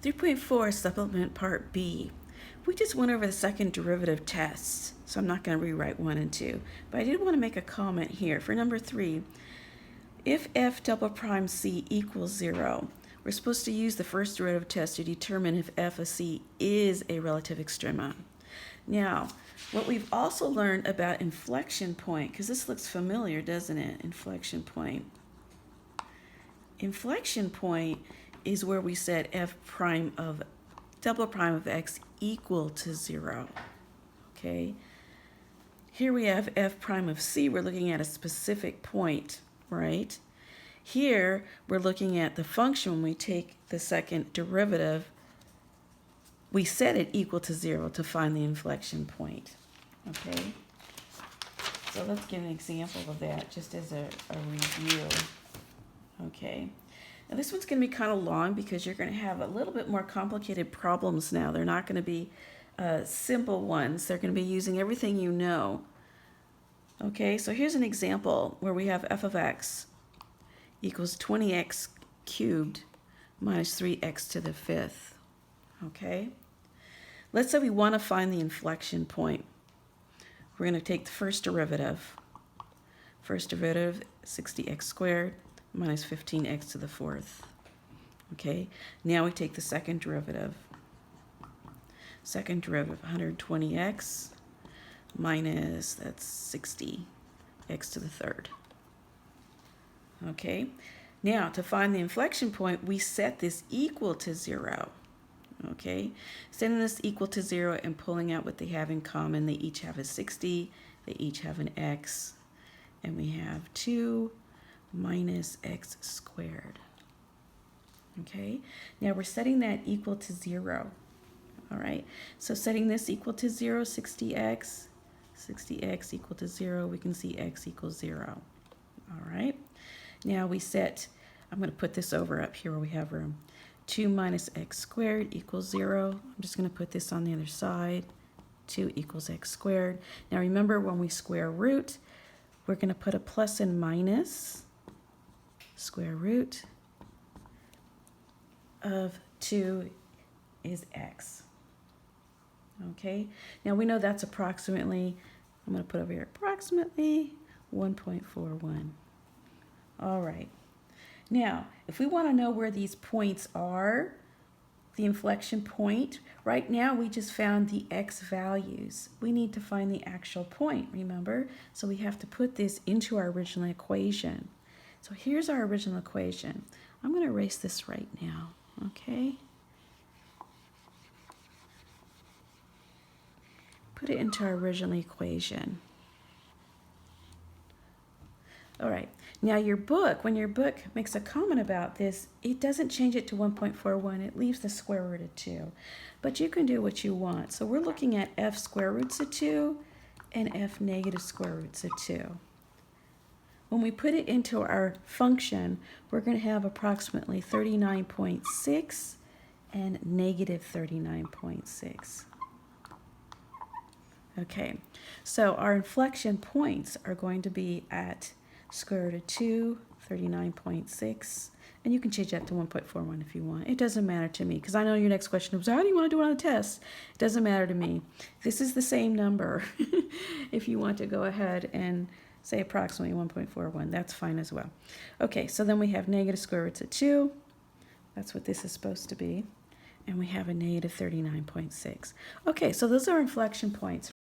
3.4 supplement part B. We just went over the second derivative tests, so I'm not going to rewrite 1 and 2. But I did want to make a comment here. For number 3, if f double prime c equals 0, we're supposed to use the first derivative test to determine if f of c is a relative extrema. Now, what we've also learned about inflection point, because this looks familiar, doesn't it? Inflection point. Inflection point is where we set f prime of double prime of x equal to 0. Okay. Here we have f prime of c. We're looking at a specific point, right? Here we're looking at the function. When we take the second derivative, we set it equal to 0 to find the inflection point. Okay. So let's give an example of that just as a review. Okay, now this one's going to be kind of long because you're going to have a little bit more complicated problems now. They're not going to be simple ones. They're going to be using everything you know. Okay, so here's an example where we have f of x equals 20x cubed minus 3x to the 5th. Okay, let's say we want to find the inflection point. We're going to take the first derivative. First derivative, 60x squared minus 15x to the 4th. Okay, now we take the second derivative. Second derivative, 120x minus, that's 60x to the 3rd. Okay, now to find the inflection point, we set this equal to 0. Okay, setting this equal to 0 and pulling out what they have in common. They each have a 60, they each have an x, and we have 2 minus x squared. Okay, now we're setting that equal to 0. All right, so setting this equal to 0, 60x equal to 0, we can see x equals 0. All right, now we set, I'm going to put this over up here where we have room. 2 minus x squared equals 0. I'm just going to put this on the other side. 2 equals x squared. Now remember, when we square root, we're going to put a plus and minus. Square root of 2 is x. Okay, now we know that's approximately, I'm going to put over here, approximately 1.41. All right, now if we want to know where these points are, the inflection point, right now we just found the x values. We need to find the actual point, remember? So we have to put this into our original equation. So here's our original equation. I'm going to erase this right now, okay? Put it into our original equation. All right, now your book, when your book makes a comment about this, it doesn't change it to 1.41, it leaves the square root of 2. But you can do what you want. So we're looking at f square roots of 2 and f negative square roots of 2. When we put it into our function, we're going to have approximately 39.6 and negative 39.6. Okay, so our inflection points are going to be at square root of 2, 39.6, and you can change that to 1.41 if you want. It doesn't matter to me, because I know your next question is, how do you want to do it on a test? It doesn't matter to me. This is the same number. If you want to go ahead and say approximately 1.41, that's fine as well. Okay, so then we have negative square roots of 2. That's what this is supposed to be. And we have a negative 39.6. Okay, so those are inflection points.